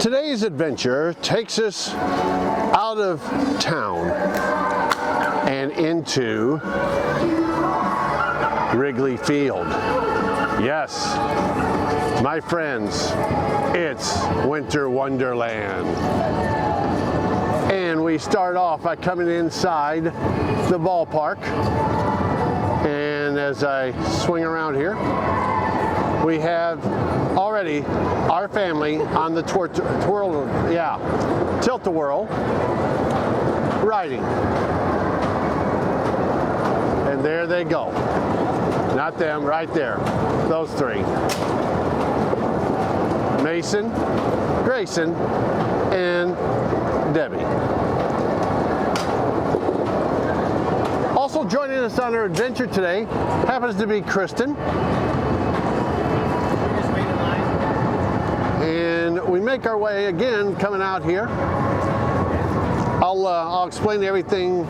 Today's adventure takes us out of town and into Wrigley Field. Yes, my friends, it's Winter Wonderland. And we start off by coming inside the ballpark. And as I swing around here, we have already our family on the tilt-a-whirl riding. And there they go. Not them, right there. Those three. Mason, Grayson, and Debbie. Also joining us on our adventure today happens to be Kristen. And we make our way again coming out here. I'll explain everything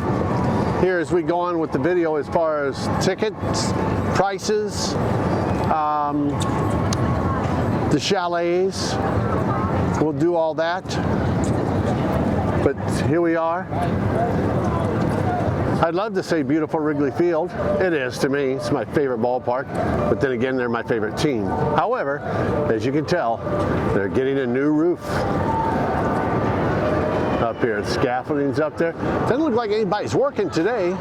here as we go on with the video as far as tickets, prices, the chalets. We'll do all that. But here we are. I'd love to say beautiful Wrigley Field. It is to me. It's my favorite ballpark. But then again, they're my favorite team. However, as you can tell, they're getting a new roof up here. The scaffolding's up there. Doesn't look like anybody's working today.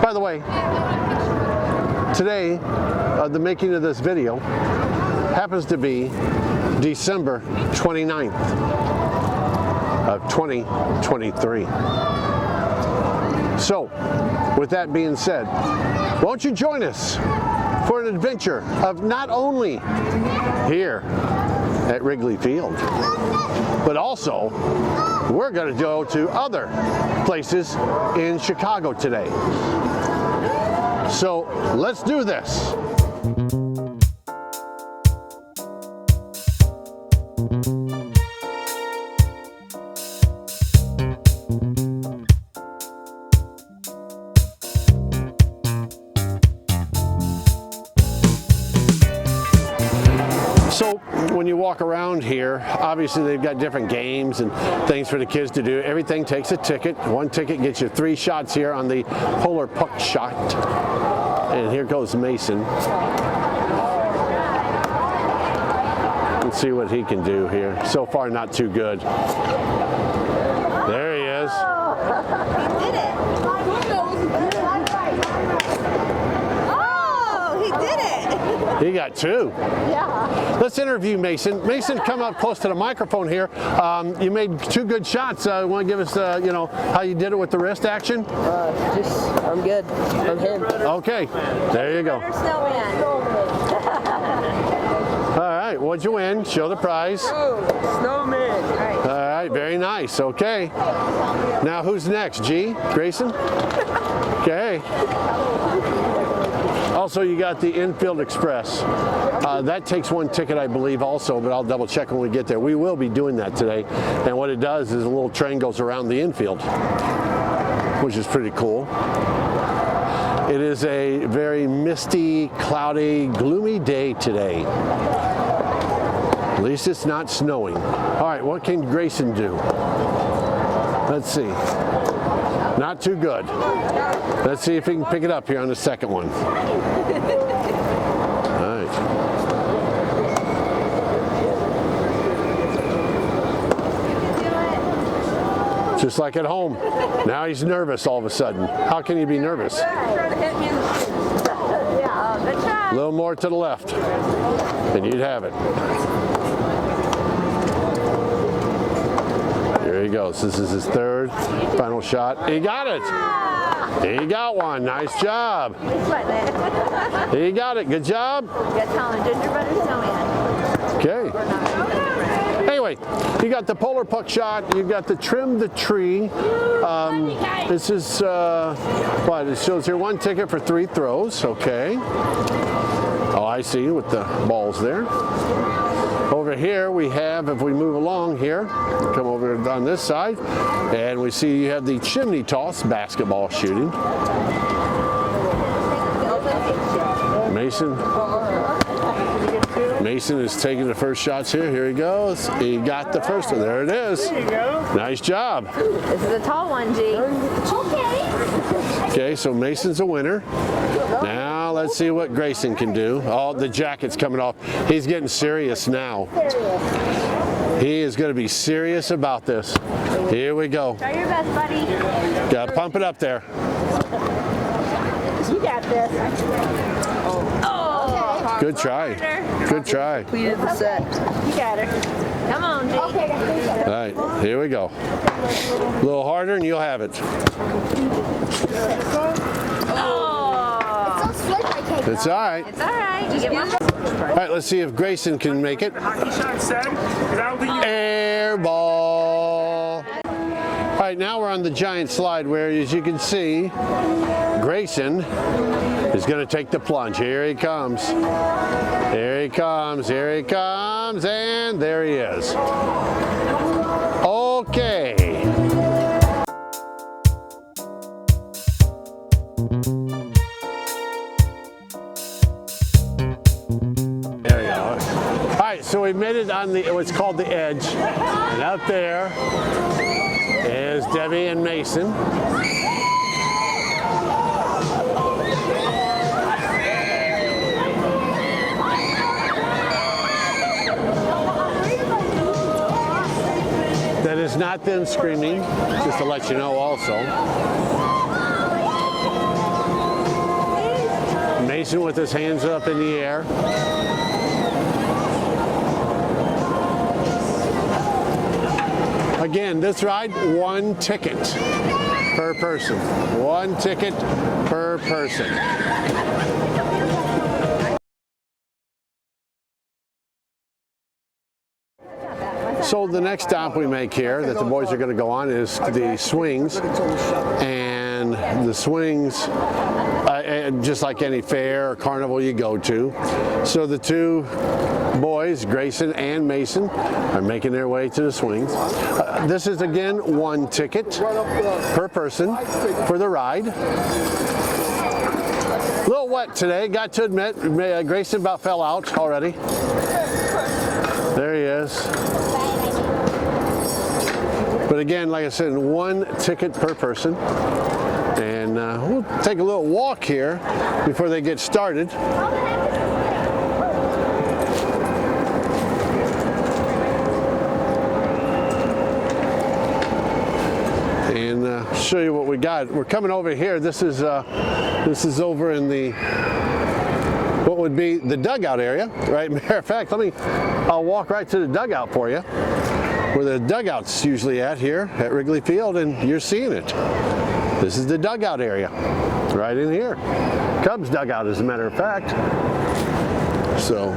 By the way, today, the making of this video happens to be December 29th of 2023. So, with that being said, won't you join us for an adventure of not only here at Wrigley Field, but also we're going to go to other places in Chicago today. So, let's do this. So when you walk around here, obviously they've got different games and things for the kids to do. Everything takes a ticket. One ticket gets you 3 shots here on the polar puck shot. And here goes Mason. Let's see what he can do here. So far, not too good. There he is. He did it. Oh, he did it. He got 2. Yeah. Let's interview Mason. Mason, come up close to the microphone here. You made 2 good shots. Want to give us, how you did it with the wrist action? I'm good. I'm him. Okay, there you go. Snowman. All right, what'd you win? Show the prize. Oh, snowman. All right, very nice. Okay. Now who's next? G? Grayson? Okay. Also, you got the Infield Express. That takes 1 ticket, I believe, also, but I'll double check when we get there. We will be doing that today. And what it does is a little train goes around the infield, which is pretty cool. It is a very misty, cloudy, gloomy day today. At least it's not snowing. All right, what can Grayson do? Let's see. Not too good. Let's see if he can pick it up here on the second one. All right. Just like at home. Now he's nervous all of a sudden. How can you be nervous? A little more to the left, and you'd have it. There he goes. This is his 3rd final shot. He got it. He got 1. Nice job. He got it. Good job. Okay. Anyway, you got the polar puck shot. You got the trim the tree. This is what it shows here. 1 ticket for 3 throws. Okay. Oh, I see with the balls there. Over here we have, if we move along here, come over on this side, and we see you have the chimney toss basketball shooting. Mason Mason is taking the first shots here. Here he goes. He got the first one. There it is. There you go. Nice job. This is a tall one, G. Okay, so Mason's a winner. Now let's see what Grayson can do. Oh, the jacket's coming off. He's getting serious now. He is going to be serious about this. Here we go. Try your best, buddy. Got to pump it up there. You got this. Oh. Good try. Good try. Completed the set. You got her. Come on, G. All right, here we go. A little harder and you'll have it. Oh. It's all right. It's all right. You get one. All right, let's see if Grayson can make it. Hockey shot set. 'Cause I don't think you. Air ball. All right, now we're on the giant slide where, as you can see, Grayson is going to take the plunge. Here he comes. Here he comes. Here he comes. And there he is. Okay. There we go. All right, so we made it on what's called the edge. And up there is Debbie and Mason. That is not them screaming, just to let you know also. Mason with his hands up in the air. Again, this ride, one ticket per person. One ticket per person. So the next stop we make here that the boys are going to go on is the swings, and the swings, just like any fair or carnival you go to. So the two boys, Grayson and Mason, are making their way to the swings. This is again one ticket per person for the ride. A little wet today, got to admit. Grayson about fell out already. There he is. But again, like I said, one ticket per person. And we'll take a little walk here before they get started. And show you what we got. We're coming over here. This is over in the what would be the dugout area, right? Matter of fact, I'll walk right to the dugout for you, where the dugout's usually at here at Wrigley Field, and you're seeing it. This is the dugout area, right in here. Cubs dugout, as a matter of fact. So,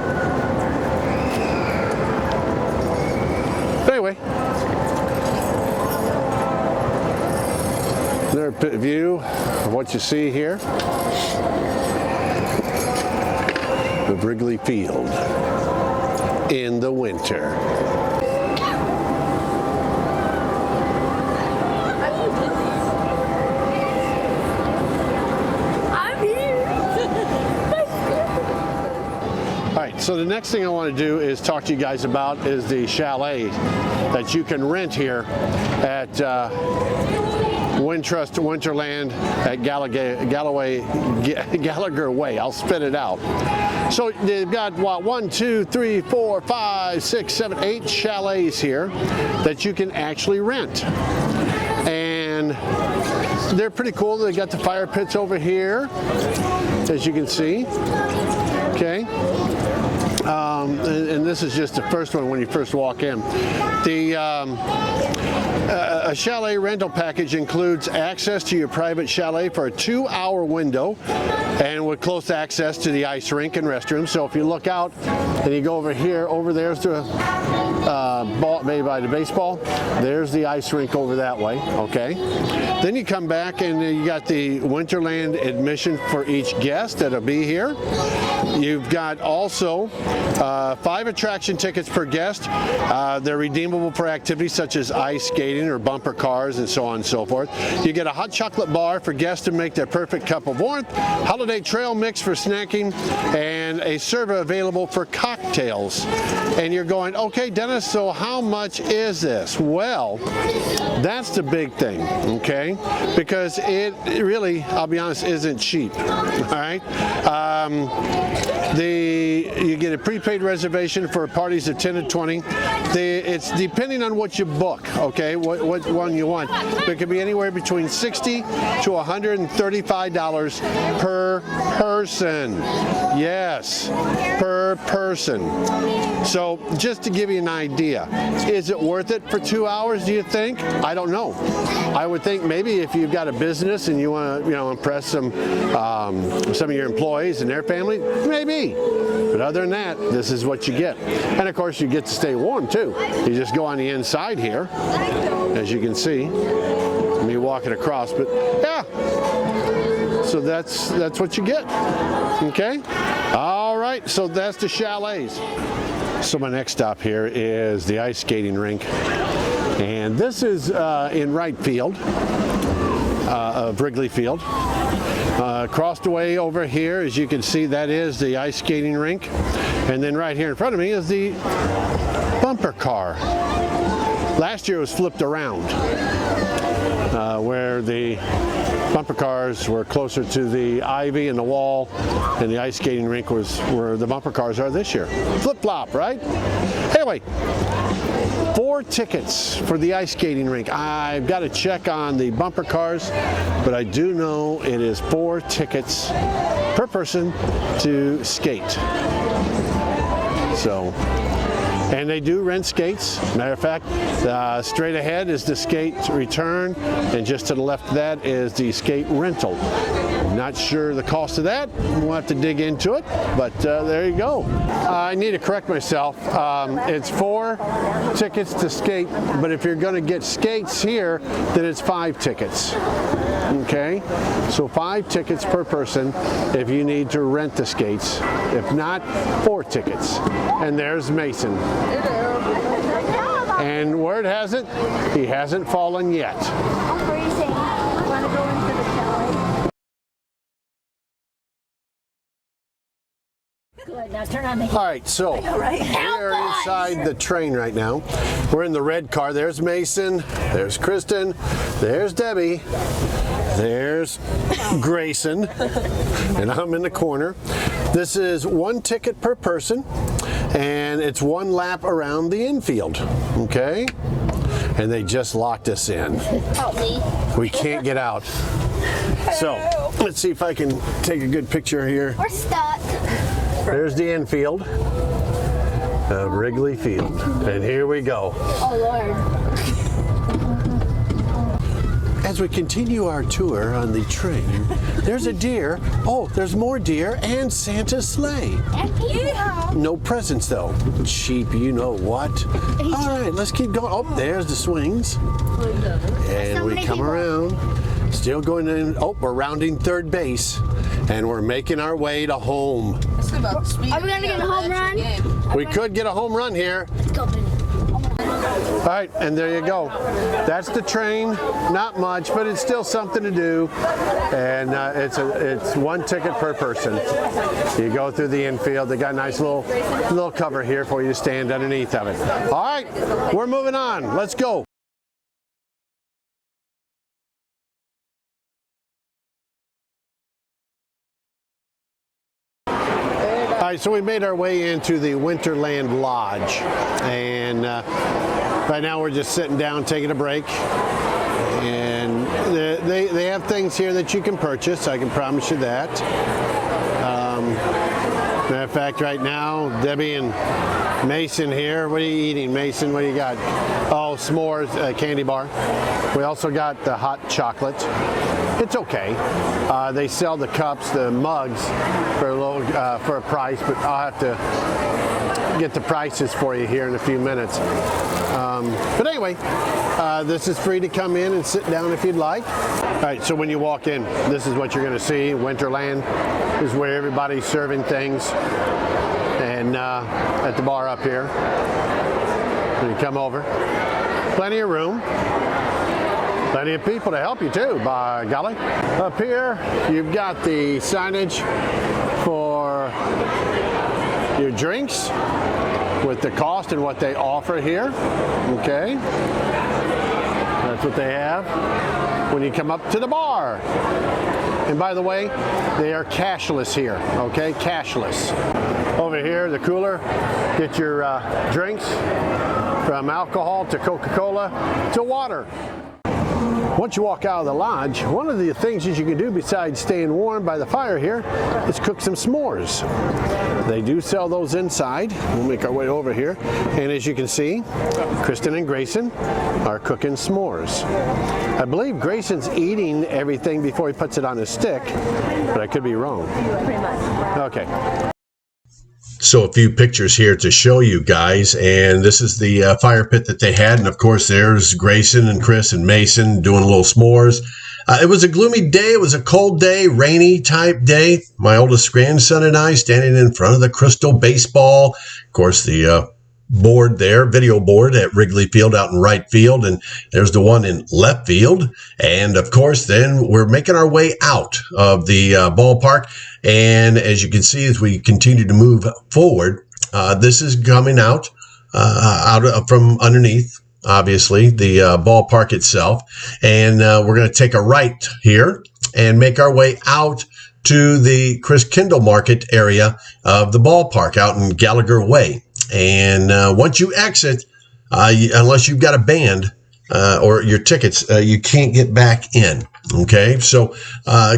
anyway, another view of what you see here of Wrigley Field in the winter. So the next thing I want to do is talk to you guys about is the chalet that you can rent here at Wintrust Winterland at Gallagher Way. I'll spit it out. So they've got what, 1, 2, 3, 4, 5, 6, 7, 8 chalets here that you can actually rent. And they're pretty cool. They got the fire pits over here, as you can see. Okay. And this is just the first one when you first walk in. A chalet rental package includes access to your private chalet for a 2-hour window and with close access to the ice rink and restroom. So if you look out and you go over here, over there's the ball, maybe by the baseball, there's the ice rink over that way, okay? Then you come back and you got the Winterland admission for each guest that'll be here. You've got also 5 attraction tickets per guest. They're redeemable for activities such as ice skating or bumper cars and so on and so forth. You get a hot chocolate bar for guests to make their perfect cup of warmth, holiday trail mix for snacking, and a server available for cocktails. And you're going, okay, Dennis, so how much is this? Well, that's the big thing, okay? Because it really, I'll be honest, isn't cheap, all right? You get a prepaid reservation for parties of 10 to 20. It's depending on what you book, okay, what one you want. It could be anywhere between $60 to $135 per person. Yes, per person. So just to give you an idea, is it worth it for 2 hours, do you think? I don't know. I would think maybe if you've got a business and you want to, impress some of your employees and their family, maybe. But other than that, this is what you get. And of course, you get to stay warm too. You just go on the inside here, as you can see. Me walking across, but yeah. So that's what you get. Okay. All right. So that's the chalets. So my next stop here is the ice skating rink, and this is in right field of Wrigley Field. Across the way over here, as you can see, that is the ice skating rink, and then right here in front of me is the bumper car. Last year it was flipped around, where the bumper cars were closer to the ivy and the wall, and the ice skating rink was where the bumper cars are this year. Flip-flop, right? Anyway, 4 tickets for the ice skating rink. I've got to check on the bumper cars, but I do know it is 4 tickets per person to skate. So, and they do rent skates. Matter of fact, straight ahead is the skate return, and just to the left of that is the skate rental. Not sure the cost of that. We'll have to dig into it, but there you go. I need to correct myself. It's 4 tickets to skate, but if you're going to get skates here, then it's 5 tickets. Okay, so 5 tickets per person if you need to rent the skates. If not, 4 tickets. And there's Mason. And word has it, he hasn't fallen yet. I'm freezing. Want to go into the chalet? Good. Now turn on the heat. All right, so we are inside the train right now. We're in the red car. There's Mason, there's Kristen, there's Debbie, there's Grayson, and I'm in the corner. This is 1 ticket per person, and it's 1 lap around the infield, okay? And they just locked us in. Help me. We can't get out. So, let's see if I can take a good picture here. We're stuck. There's the infield of Wrigley Field. And here we go. Oh, Lord. As we continue our tour on the train, there's a deer. Oh, there's more deer and Santa's sleigh. No presents though. Cheap, you know what. All right, let's keep going. Oh, there's the swings. And we come around. Still going in. Oh, we're rounding third base. And we're making our way to home. Are we going to get a home run? We could get a home run here. All right, and there you go. That's the train. Not much, but it's still something to do. And it's 1 ticket per person. You go through the infield. They got a nice little cover here for you to stand underneath of it. All right, we're moving on. Let's go. All right, so we made our way into the Winterland Lodge, and right now we're just sitting down taking a break, and they have things here that you can purchase, I can promise you that. Matter of fact, right now, Debbie and Mason here. What are you eating, Mason? What do you got? Oh, s'mores, candy bar. We also got the hot chocolate. It's okay. They sell the cups, the mugs for a price, but I'll have to get the prices for you here in a few minutes. But anyway, this is free to come in and sit down if you'd like. All right, so when you walk in, this is what you're going to see. Winterland is where everybody's serving things. and at the bar up here. When you come over, plenty of room. Plenty of people to help you too, by golly. Up here, you've got the signage for your drinks with the cost and what they offer here. Okay. That's what they have when you come up to the bar. And by the way, they are cashless here, okay? Cashless. Over here, the cooler, get your drinks from alcohol to Coca-Cola to water. Once you walk out of the lodge, one of the things that you can do besides staying warm by the fire here is cook some s'mores. They do sell those inside. We'll make our way over here. And as you can see, Kristen and Grayson are cooking s'mores. I believe Grayson's eating everything before he puts it on his stick, but I could be wrong. Okay. So a few pictures here to show you guys, and this is the fire pit that they had, and of course there's Grayson and Chris and Mason doing a little s'mores. It was a gloomy day. It was a cold day, rainy type day. My oldest grandson and I standing in front of the Crystal baseball. Of course, the board there, video board at Wrigley Field out in right field, and there's the one in left field. And of course, then we're making our way out of the ballpark. And as you can see, as we continue to move forward, this is coming out from underneath, obviously, the ballpark itself. And we're going to take a right here and make our way out to the Chris Kindle Market area of the ballpark out in Gallagher Way. And once you exit, unless you've got a band or your tickets, you can't get back in. Okay, so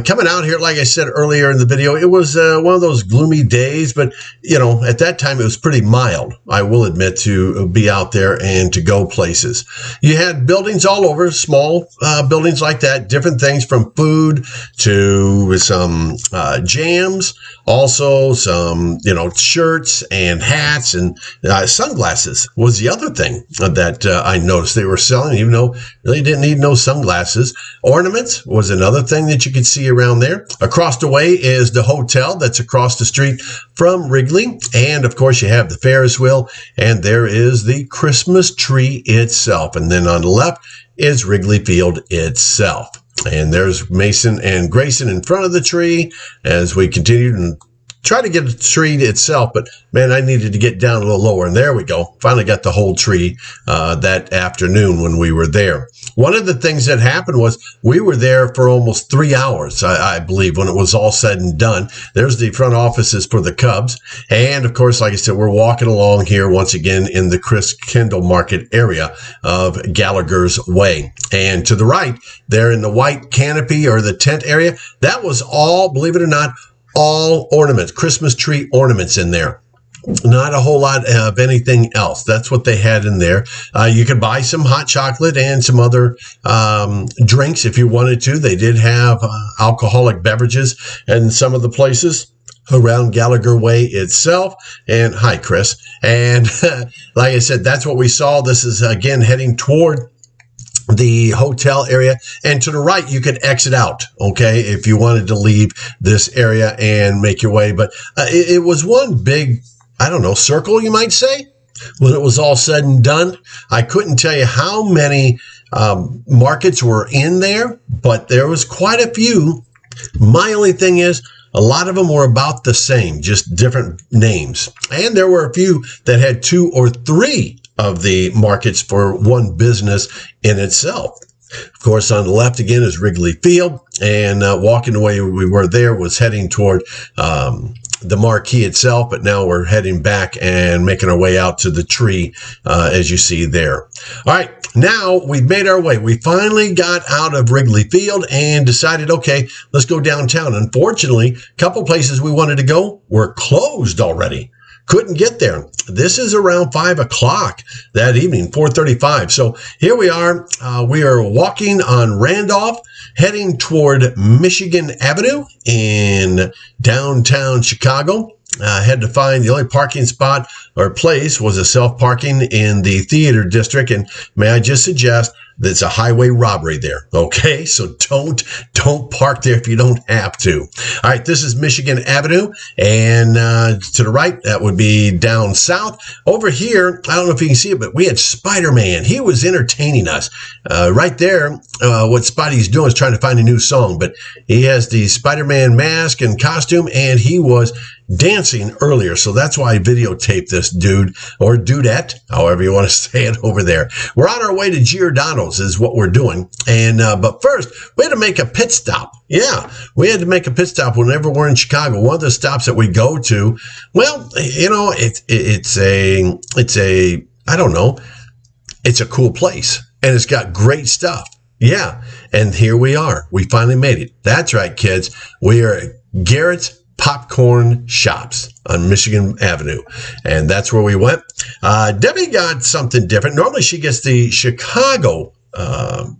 coming out here, like I said earlier in the video, it was one of those gloomy days, but you know, at that time it was pretty mild, I will admit, to be out there and to go places. You had buildings all over, small buildings like that, different things from food to some jams, also some, you know, shirts and hats, and sunglasses was the other thing that I noticed they were selling, even though really didn't need no sunglasses. Ornaments was another thing that you could see around there. Across the way is the hotel that's across the street from Wrigley. And of course you have the Ferris wheel, and there is the Christmas tree itself. And then on the left is Wrigley Field itself. And there's Mason and Grayson in front of the tree as we continue to try to get the tree itself, but man, I needed to get down a little lower, and there we go. Finally got the whole tree that afternoon when we were there. One of the things that happened was we were there for almost 3 hours, I believe, when it was all said and done. There's the front offices for the Cubs, and of course, like I said, we're walking along here once again in the Chris Kindle Market area of Gallagher's Way. And to the right, there in the white canopy or the tent area, that was all, believe it or not, all ornaments, Christmas tree ornaments in there. Not a whole lot of anything else. That's what they had in there. You could buy some hot chocolate and some other drinks if you wanted to. They did have alcoholic beverages in some of the places around Gallagher Way itself. And hi, Chris. And like I said, that's what we saw. This is, again, heading toward the hotel area, and to the right you could exit out, okay, if you wanted to leave this area and make your way. But it was one big, I don't know, circle, you might say, when it was all said and done. I couldn't tell you how many markets were in there, but there was quite a few. My only thing is, a lot of them were about the same, just different names. And there were a few that had 2 or 3 of the markets for one business in itself. Of course, on the left again is Wrigley Field, and walking the way we were there was heading toward the marquee itself, but now we're heading back and making our way out to the tree, as you see there. All right, now we've made our way. We finally got out of Wrigley Field and decided, okay, let's go downtown. Unfortunately, a couple places we wanted to go were closed already. Couldn't get there. This is around 5 o'clock that evening, 4:35. So here we are. We are walking on Randolph, heading toward Michigan Avenue in downtown Chicago. Had to find the only parking spot or place was a self-parking in the theater district. And may I just suggest That's a highway robbery there. Okay, so don't park there if you don't have to. All right, this is Michigan Avenue, and to the right, that would be down south. Over here, I don't know if you can see it, but we had Spider-Man. He was entertaining us. Right there, what Spidey's doing is trying to find a new song, but he has the Spider-Man mask and costume, and he was dancing earlier, so that's why I videotaped this dude, or dudette, however you want to say it over there. We're on our way to Giordano's is what we're doing, and but first, we had to make a pit stop. Yeah, we had to make a pit stop whenever we're in Chicago. One of the stops that we go to, well, you know, it's a I don't know, it's a cool place, and it's got great stuff. Yeah, and here we are. We finally made it. That's right, kids. We are at Garrett's Popcorn Shops on Michigan Avenue, and that's where we went. Debbie got something different. Normally she gets the Chicago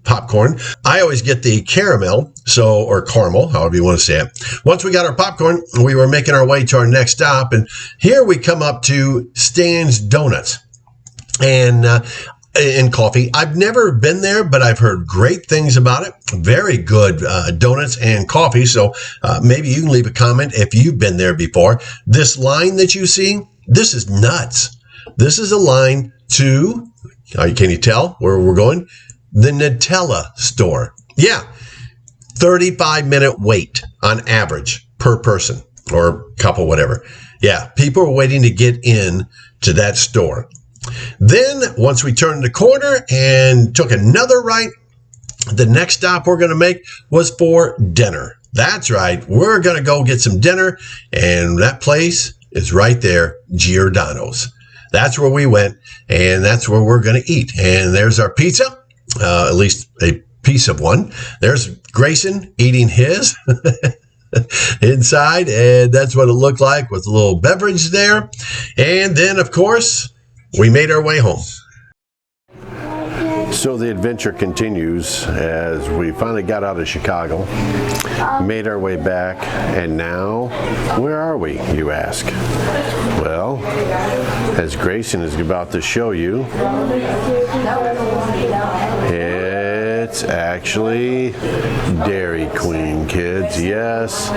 popcorn. I always get the caramel, or caramel, however you want to say it. Once we got our popcorn, we were making our way to our next stop, and here we come up to Stan's Donuts and coffee. I've never been there, but I've heard great things about it. Very good donuts and coffee. So maybe you can leave a comment if you've been there before. This line that you see, this is nuts. This is a line to, can you tell where we're going? The Nutella store. Yeah, 35-minute wait on average per person or couple, whatever. Yeah, people are waiting to get in to that store. Then, once we turned the corner and took another right, the next stop we're going to make was for dinner. That's right. We're going to go get some dinner, and that place is right there, Giordano's. That's where we went, and that's where we're going to eat. And there's our pizza, at least a piece of one. There's Grayson eating his inside, and that's what it looked like with a little beverage there. And then, of course, we made our way home. So the adventure continues as we finally got out of Chicago, made our way back, and now, where are we, you ask? Well, as Grayson is about to show you, it's actually Dairy Queen, kids. Yes,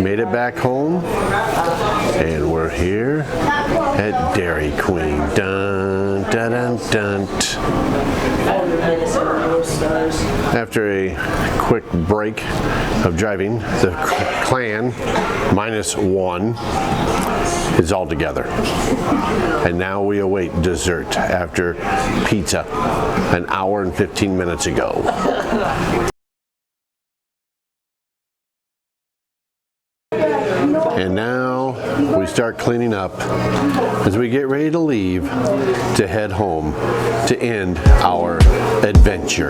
made it back home, and we're here at Dairy Queen. Dun, dun, dun, dun. After a quick break of driving, the clan -1 is all together. And now we await dessert after pizza an hour and 15 minutes ago. And now we start cleaning up as we get ready to leave to head home to end our adventure.